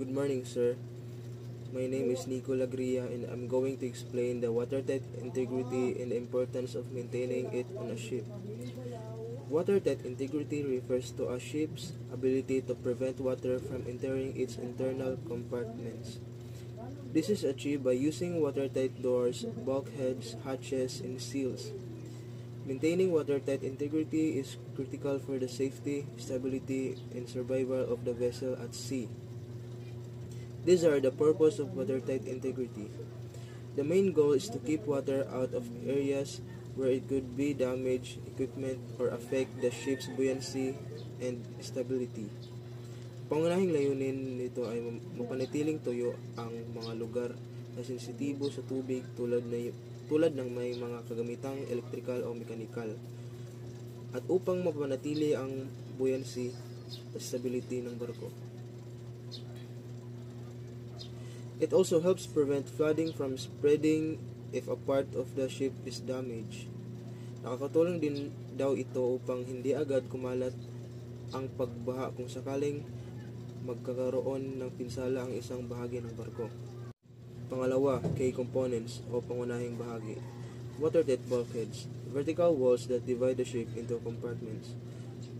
Good morning, sir. My name is Nico Lagria and I'm going to explain the watertight integrity and the importance of maintaining it on a ship. Watertight integrity refers to a ship's ability to prevent water from entering its internal compartments. This is achieved by using watertight doors, bulkheads, hatches, and seals. Maintaining watertight integrity is critical for the safety, stability, and survival of the vessel at sea. These are the purpose of watertight integrity. The main goal is to keep water out of areas where it could be damage equipment or affect the ship's buoyancy and stability. Pangunahing layunin nito ay mapanatiling tuyo ang mga lugar na sensitibo sa tubig tulad ng may mga kagamitang elektrikal o mekanikal at upang mapanatili ang buoyancy at stability ng barko. It also helps prevent flooding from spreading if a part of the ship is damaged. Nakakatulong din daw ito upang hindi agad kumalat ang pagbaha kung sakaling magkakaroon ng pinsala ang isang bahagi ng barko. Pangalawa, key components o pangunahing bahagi. Watertight bulkheads, vertical walls that divide the ship into compartments,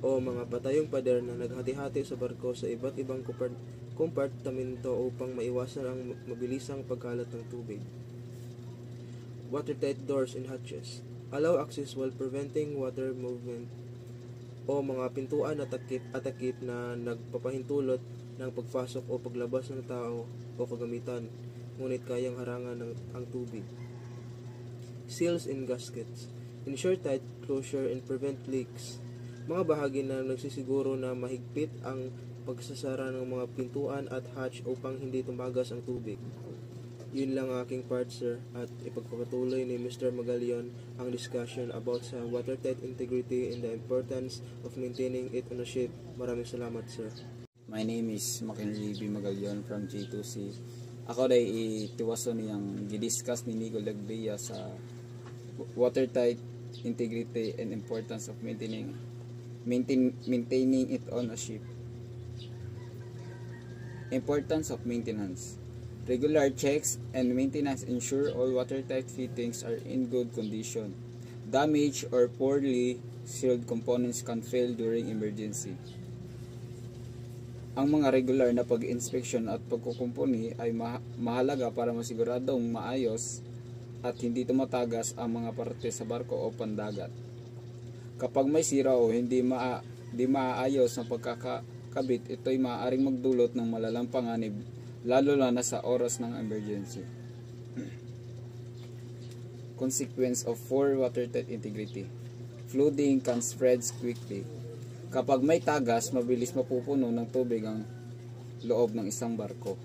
o mga patayong pader na naghati-hati sa barko sa iba't ibang kompartamento upang maiwasan ang mabilisang pagkalat ng tubig. Watertight doors and hatches allow access while preventing water movement, o mga pintuan at takip na nagpapahintulot ng pagpasok o paglabas ng tao o kagamitan, ngunit kayang harangan ang tubig. Seals and gaskets ensure tight closure and prevent leaks. Mga bahagi na nagsisiguro na mahigpit ang pagsasara ng mga pintuan at hatch upang hindi tumagas ang tubig. Yun lang aking part, sir, at ipagpapatuloy ni Mr. Magalion ang discussion about sa watertight integrity and the importance of maintaining it on a ship. Maraming salamat, sir. My name is McHenry B. Magalion from J2C. Ako day itiwaso niyang gidiscuss ni Nico Lagria sa watertight integrity and importance of maintaining it on a ship. Importance of maintenance. Regular checks and maintenance ensure all watertight fittings are in good condition. Damaged or poorly sealed components can fail during emergency. Ang mga regular na pag-inspection at pagkukumpuni ay mahalaga para masiguradong maayos at hindi tumatagas ang mga parte sa barko o pandagat. Kapag may sira o hindi maayos ang pagkakabit, ito'y maaaring magdulot ng malalang panganib, lalo na sa oras ng emergency. Consequence of poor watertight integrity. Flooding can spread quickly. Kapag may tagas, mabilis mapupuno ng tubig ang loob ng isang barko.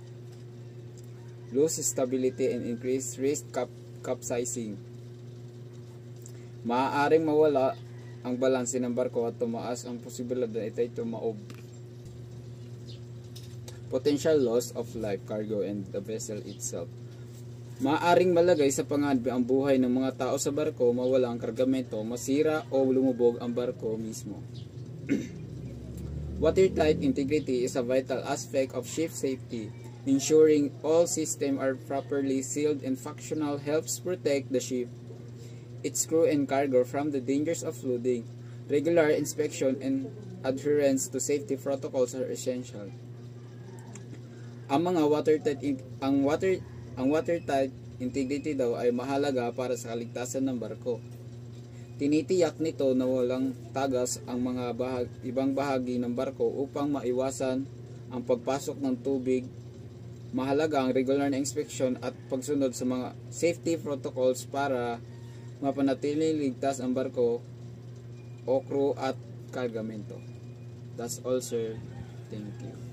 Lose stability and increase risk capsizing. Maaaring mawala ang balanse ng barko at tumaas ang posibilidad na ito'y tumaob. Potential loss of life, cargo, and the vessel itself. Maaaring malagay sa panganib ang buhay ng mga tao sa barko, mawala ang kargamento, masira o lumubog ang barko mismo. Watertight integrity is a vital aspect of ship safety. Ensuring all systems are properly sealed and functional helps protect the ship, its crew and cargo from the dangers of flooding. Regular inspection and adherence to safety protocols are essential. Ang watertight integrity daw ay mahalaga para sa kaligtasan ng barko. Tinitiyak nito na walang tagas ang mga ibang bahagi ng barko upang maiwasan ang pagpasok ng tubig. Mahalaga ang regular na inspection at pagsunod sa mga safety protocols para mapanatiling ligtas ang barko o crew at kargamento. That's all, sir. Thank you.